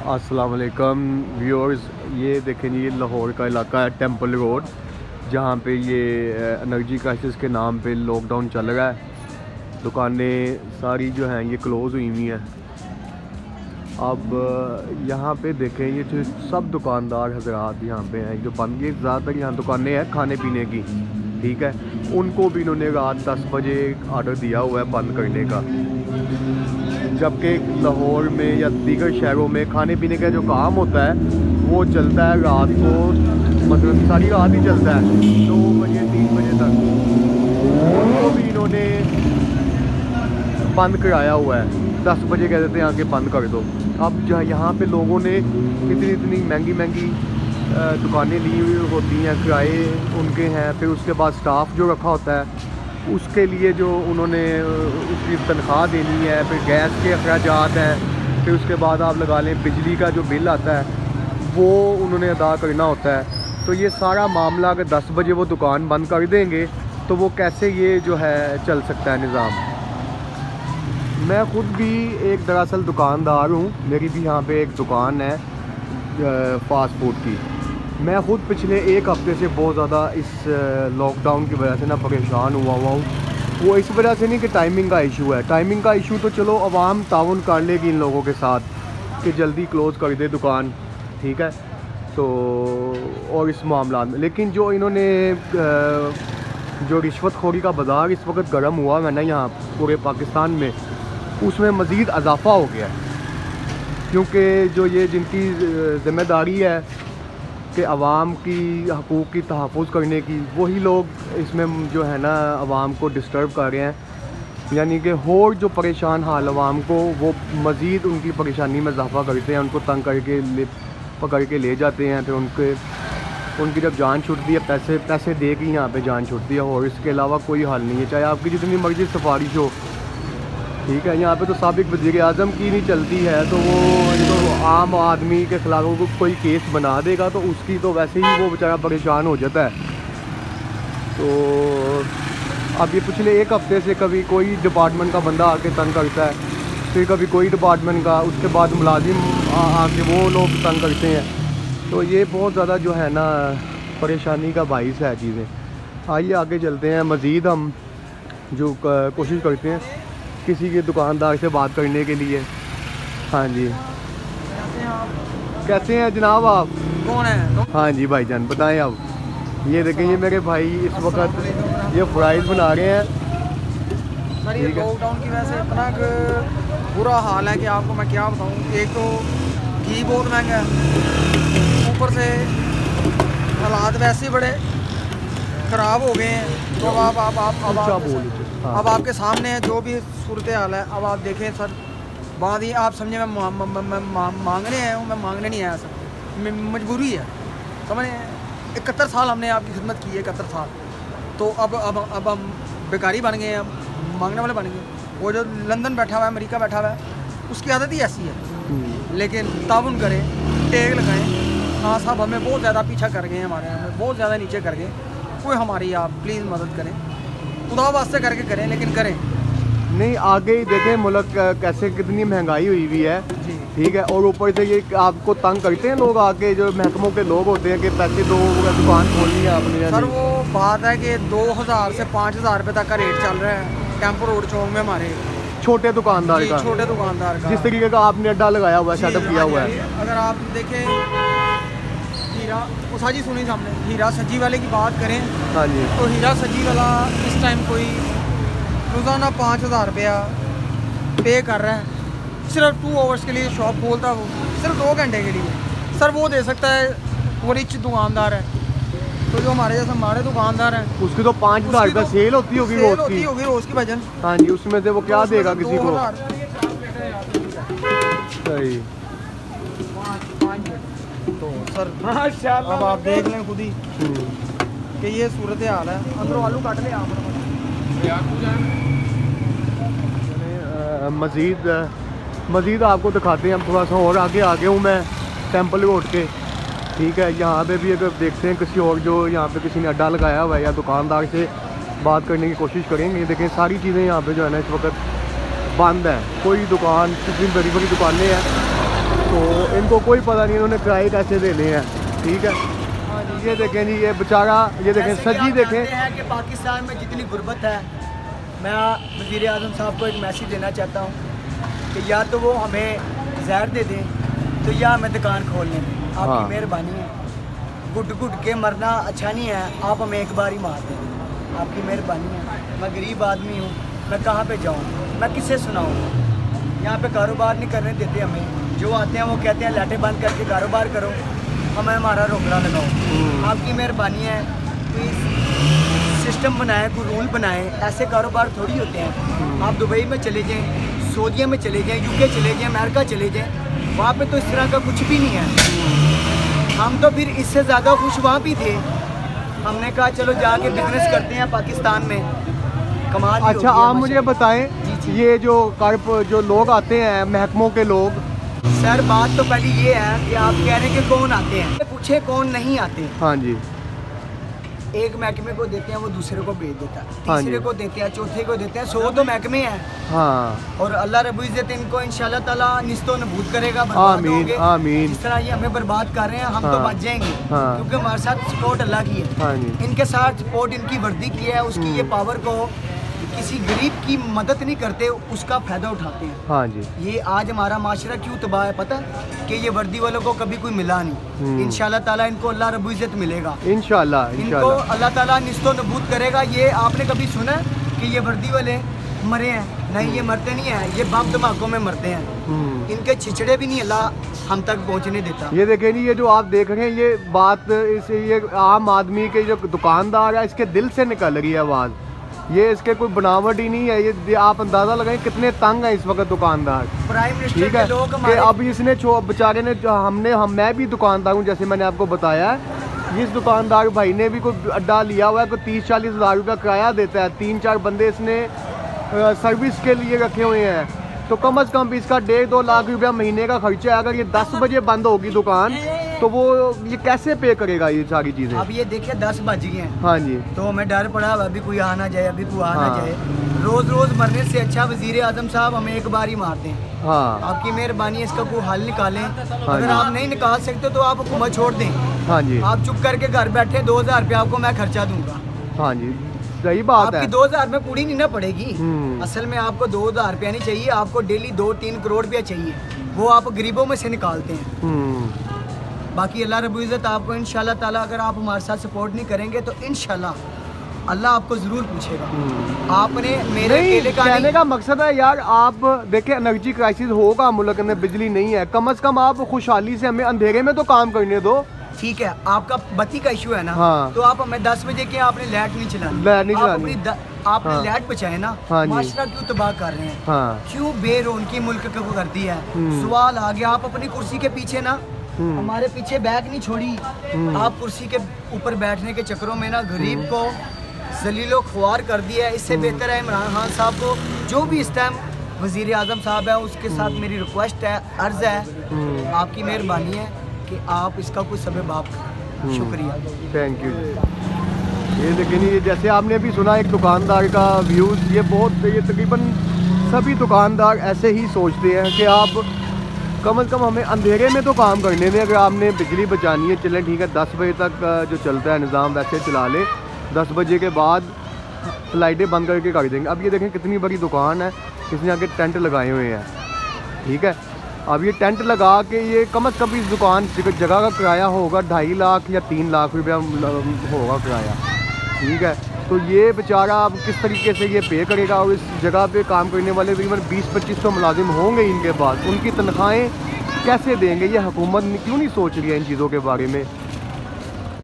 अस्सलाम वालेकुम व्यूअर्स, ये देखें जी, ये लाहौर का इलाका है टेंपल रोड, जहाँ पे ये एनर्जी क्राइसिस के नाम पे लॉकडाउन चल रहा है। दुकानें सारी जो हैं ये क्लोज़ हुई हुई हैं। अब यहाँ पे देखें, ये जो सब दुकानदार हजरात यहाँ पे हैं जो बंद, ये ज़्यादातर यहाँ दुकानें हैं खाने पीने की, ठीक है। उनको भी इन्होंने रात 10 बजे आर्डर दिया हुआ है बंद करने का, जबकि लाहौर में या दीगर शहरों में खाने पीने का जो काम होता है वो चलता है रात को, मतलब सारी रात ही चलता है 2 बजे 3 बजे तक। उनको भी इन्होंने बंद कराया हुआ है, 10 बजे कह देते हैं आके बंद कर दो। अब जहाँ यहाँ पे लोगों ने इतनी महंगी महंगी दुकानें ली हुई होती हैं, किराए उनके हैं, फिर उसके बाद स्टाफ जो रखा होता है उसके लिए जो उन्होंने उसकी तनख्वाह देनी है, फिर गैस के अखराजात हैं, फिर उसके बाद आप लगा लें बिजली का जो बिल आता है वो उन्होंने अदा करना होता है। तो ये सारा मामला अगर 10 बजे वो दुकान बंद कर देंगे तो वो कैसे ये जो है चल सकता है निज़ाम। मैं ख़ुद भी एक दरअसल दुकानदार हूँ, मेरी भी यहाँ पे एक दुकान है फ़ास्ट फूड की। मैं ख़ुद पिछले 1 हफ़्ते से बहुत ज़्यादा इस लॉकडाउन की वजह से ना परेशान हुआ हूँ। वो इस वजह से नहीं कि टाइमिंग का इशू है, टाइमिंग का इशू तो चलो अवाम ताउन कर लेगी इन लोगों के साथ कि जल्दी क्लोज़ कर दे दुकान, ठीक है। तो और इस मामला में लेकिन जो इन्होंने जो रिश्वतखोरी का बाज़ार इस वक्त गर्म हुआ है ना यहाँ पूरे पाकिस्तान में, उसमें मज़ीद इजाफ़ा हो गया है, क्योंकि जो ये जिनकी ज़िम्मेदारी है कि आवाम की हकूक़ की तहफ़्फ़ुज़ करने की, वही लोग इसमें जो है ना आवाम को डिस्टर्ब कर रहे हैं। यानी कि और जो परेशान हाल आवाम को वो मज़ीद उनकी परेशानी में इजाफ़ा करते हैं, उनको तंग करके पकड़ के ले जाते हैं, फिर उनकी जब जान छूटती है पैसे दे के यहाँ पे जान छूटती है, और इसके अलावा कोई हल नहीं है, चाहे आपकी जितनी मर्ज़ी सिफारिश हो, ठीक है। यहाँ पे तो साबिक़ वज़ीर आज़म की नहीं चलती है, तो वो आम आदमी के ख़िलाफ़ कोई केस बना देगा तो उसकी तो वैसे ही वो बेचारा परेशान हो जाता है। तो अब ये पिछले 1 हफ़्ते से कभी कोई डिपार्टमेंट का बंदा आके तंग करता है, फिर कभी कोई डिपार्टमेंट का, उसके बाद मुलाजिम आके वो लोग तंग करते हैं। तो ये बहुत ज़्यादा जो है ना परेशानी का बाइस है चीज़ें। आइए आगे चलते हैं, मज़ीद हम जो कोशिश करते हैं किसी के दुकानदार से बात करने के लिए। हाँ जी, कैसे हैं जनाब आप? कौन है? हाँ जी भाईजान बताएं आप। ये देखें, ये मेरे भाई इस वक्त ये फ्राइज़ बना रहे हैं। सर ये लॉकडाउन की वजह से इतना बुरा हाल है कि आपको मैं क्या बताऊं। एक तो घी बहुत महंगा है, ऊपर से हालात वैसे ही बड़े ख़राब हो गए हैं। तो अब आपके सामने है जो भी सूरत हाल है। अब आप देखें सर, बात ही आप समझे, मैं मांगने आया हूँ, मैं मांगने नहीं आया सर, मजबूरी है, समझे। 71 साल हमने आपकी खिदमत की है, 71 साल। तो अब हम बेकारी बन गए हैं, अब मांगने वाले बन गए। वो जो लंदन बैठा हुआ है, अमेरिका बैठा हुआ है, उसकी आदत ही ऐसी है। लेकिन ताउन करें, टेक लगाएं। हाँ साहब, हमें बहुत ज़्यादा पीछा कर गए हैं, हमारे हमें बहुत ज़्यादा नीचे कर गए। कोई हमारी आप प्लीज़ मदद करें, खुदा वास्ते करके करें, लेकिन करें नहीं। आगे ही देखें मुल्क कैसे कितनी महंगाई हुई हुई है, ठीक है। और ऊपर से ये आपको तंग करते हैं लोग आके, जो महकमों के लोग होते हैं कि पैसे दो, दुकान खोलनी है आपने। सर वो बात है कि 2000 से 5000 रुपये तक का रेट चल रहा है टेम्पो रोड चौक में हमारे छोटे दुकानदार का, छोटे दुकानदार का, जिस तरीके का आपने अड्डा लगाया हुआ है, सेटअप किया हुआ है। अगर आप देखें हीरा उषा जी सुनी सामने, हीरा सज्जी वाले की बात करें, हाँ जी, तो हीरा सज्जी वाला इस टाइम कोई रोज़ाना 5000 रुपया पे कर रहा है, सिर्फ 2 आवर्स के लिए शॉप खोलता है, वो सिर्फ 2 घंटे के लिए। सर वो दे सकता है, वो रिच दुकानदार है। तो जो हमारे जैसे हमारे दुकानदार हैं, उसकी तो 5000 रुपये सेल होती होगी रोज़ की भजन। हाँ जी, उसमें से वो क्या देगा किसी को? सही। तो सर अब आप देख लें खुद ही कि ये सूरत हाल है। अंदरों आलू काट ले आप। मज़ीद आपको दिखाते हैं हम, थोड़ा सा और आगे हूँ मैं टेंपल रोड के, ठीक है। यहाँ पे भी अगर देखते हैं किसी और जो यहाँ पे किसी ने अड्डा लगाया हुआ है या दुकानदार से बात करने की कोशिश करेंगे। देखें सारी चीज़ें यहाँ पे जो है ना इस वक्त बंद हैं, कोई दुकान, कितनी बड़ी बड़ी दुकानें हैं तो को इनको कोई पता नहीं इन्होंने किराए कैसे देने हैं। ठीक है, ये देखें जी, ये बेचारा, ये देखें सजी देखें। हैं कि पाकिस्तान में जितनी गुर्बत है, मैं वज़ीर आज़म साहब को एक मैसेज देना चाहता हूँ कि या तो वो हमें जहर दे दें तो या हमें दुकान खोलने दें। आपकी हाँ। मेहरबानी है, घुट घुट के मरना अच्छा नहीं है, आप हमें एक बार ही मार दें। आपकी मेहरबानी है, मैं गरीब आदमी हूँ, मैं कहाँ पे जाऊँ, मैं किससे सुनाऊँ? यहाँ पे कारोबार नहीं करने देते हमें, जो आते हैं वो कहते हैं लाइटें बंद करके कारोबार करो, हमें हमारा रोकड़ा लगाओ। आपकी मेहरबानी है, कोई सिस्टम बनाए, कोई रूल बनाए, ऐसे कारोबार थोड़ी होते हैं। आप दुबई में चले जाएँ, सऊदीया में चले जाएँ, यूके चले जाएँ, अमेरिका चले जाएँ, वहाँ पे तो इस तरह का कुछ भी नहीं है। हम तो फिर इससे ज़्यादा खुश वहाँ भी थे, हमने कहा चलो जाके बिजनेस करते हैं पाकिस्तान में, कमाल ही अच्छा, होगी है आप मुझे माशाल्लाह। बताएं, ये जो लोग आते हैं महकमों के लोग, सर बात तो पहले ये है कि आप कह रहे हैं कि कौन आते हैं, पूछे कौन नहीं आते। हाँ जी, एक महकमे को देते हैं वो दूसरे को भेज देता है, हाँ तीसरे जी। को देते हैं, चौथे को देते हैं, 100 तो महकमे हैं। हाँ, और अल्लाह रब्बुल इज़्ज़त इनको इंशाल्लाह ताला निस्तो नबूद करेगा, बर्बाद आमीन होंगे। आमीन। जिस तरह ये हमें बर्बाद कर रहे हैं, हम तो हाँ। बच जाएंगे, हाँ। क्योंकि हमारे साथ सपोर्ट अल्लाह की है। हाँ जी, इनके साथ सपोर्ट इनकी वर्दी की है, उसकी ये पावर को किसी गरीब की मदद नहीं करते, उसका फ़ायदा उठाते हैं। हाँ जी, ये आज हमारा माशरा क्यों तबाह है पता है? कि ये वर्दी वालों को कभी कोई मिला नहीं। इंशाल्लाह ताला इनको अल्लाह रब्बुल इज़्ज़त मिलेगा, इंशाल्लाह इनको इंशाल्लाह। अल्लाह ताला निस्तो नबूद करेगा। ये आपने कभी सुना है कि ये वर्दी वाले मरे हैं? नहीं, ये मरते नहीं हैं, ये बम धमाकों में मरते हैं। इनके छिछड़े भी नहीं अल्लाह हम तक पहुंचने देता। ये देखें जी, ये जो आप देख रहे हैं, ये बात इस ये आम आदमी के जो दुकानदार है, इसके दिल से निकल रही है आवाज़। ये इसके कोई बनावट ही नहीं है। ये आप अंदाज़ा लगाएं कितने तंग है इस वक्त दुकानदार। प्राइम मिनिस्टर ठीक के है लोग कि हमारे अब इसने बेचारे ने मैं भी दुकानदार हूँ, जैसे मैंने आपको बताया है। इस दुकानदार भाई ने भी कोई अड्डा लिया हुआ है, कोई 30-40 हज़ार रुपया किराया देता है, 3-4 बंदे इसने सर्विस के लिए रखे हुए हैं, तो कम से कम इसका 1.5-2 लाख रुपया महीने का खर्चा है। अगर ये 10 बजे बंद होगी दुकान तो वो ये कैसे पे करेगा ये सारी चीज़ें? अब ये देखिए 10 बज गए हैं, हाँ जी, तो हमें डर पड़ा अभी कोई आ ना जाए, अभी कोई आ ना हाँ। जाए। रोज़ रोज़ मरने से अच्छा वज़ीर आज़म साहब हमें एक बार ही मार दें। हाँ आपकी मेहरबानी है, इसका कोई हल निकालें। अगर जी। आप नहीं निकाल सकते तो आप हुकूमत छोड़ दें, हाँ जी, आप चुप करके घर बैठे 2000 रुपया आपको मैं खर्चा दूंगा। हाँ जी, सही बात है। आपकी 2000 में पूरी नहीं ना पड़ेगी। हम्म। असल में आपको 2000 रुपया नहीं चाहिए, आपको डेली 2-3 करोड़ रुपया चाहिए, वो आप गरीबों में से निकालते हैं। बाकी अल्लाह रब्बुल इज़्ज़त आपको इंशाल्लाह ताला, अगर आप हमारे साथ सपोर्ट नहीं करेंगे तो इंशाल्लाह अल्लाह आपको ज़रूर पूछेगा। आपने मेरे नहीं, अकेले का कहने नहीं, का मकसद है यार, आप देखें एनर्जी क्राइसिस होगा मुल्क में, बिजली नहीं है, कम से कम आप खुशहाली से हमें अंधेरे में तो काम करने दो। ठीक है, आपका बत्ती का इशू है ना, हाँ। तो आप हमें 10 बजे के आपने लाइट नहीं चलानी, लाइट नहीं आप चलानी। आपने हाँ। लाइट बचाए ना, हाँ जी। माशरा क्यों तबाह कर रहे हैं? हाँ, क्यों बेरौनकी मुल्क को करती है? सवाल आ गया, आप अपनी कुर्सी के पीछे ना, हमारे पीछे बैग नहीं छोड़ी, आप कुर्सी के ऊपर बैठने के चक्करों में ना गरीब को जलीलो ख्वार कर दिया है। इससे बेहतर है इमरान खान साहब को, जो भी इस टाइम वज़ीर आज़म साहब है, उसके साथ मेरी रिक्वेस्ट है, अर्ज़ है, आपकी मेहरबानी है कि आप इसका कोई सबब आप करें। शुक्रिया, थैंक यू जी। ये लेकिन ये जैसे आपने अभी सुना एक दुकानदार का व्यूज़, ये तकरीबन सभी दुकानदार ऐसे ही सोचते हैं कि आप कम से कम हमें अंधेरे में तो काम करने दें। अगर आपने बिजली बचानी है, चलें ठीक है, 10 बजे तक जो चलता है निज़ाम वैसे चला लें, 10 बजे के बाद लाइटें बंद करके कर देंगे। अब ये देखें कितनी बड़ी दुकान है, इसने आगे टेंट लगाए हुए हैं। ठीक है, अब ये टेंट लगा के ये कम से कम इस दुकान जगह का किराया होगा 2.5 लाख या 3 लाख रुपया होगा किराया। ठीक है, तो ये बेचारा अब किस तरीके से ये पे करेगा? और इस जगह पे काम करने वाले तकरीबन 20-25 मुलाजिम होंगे इनके पास, उनकी तनख्वाहें कैसे देंगे? ये हुकूमत क्यों नहीं सोच रही है इन चीज़ों के बारे में?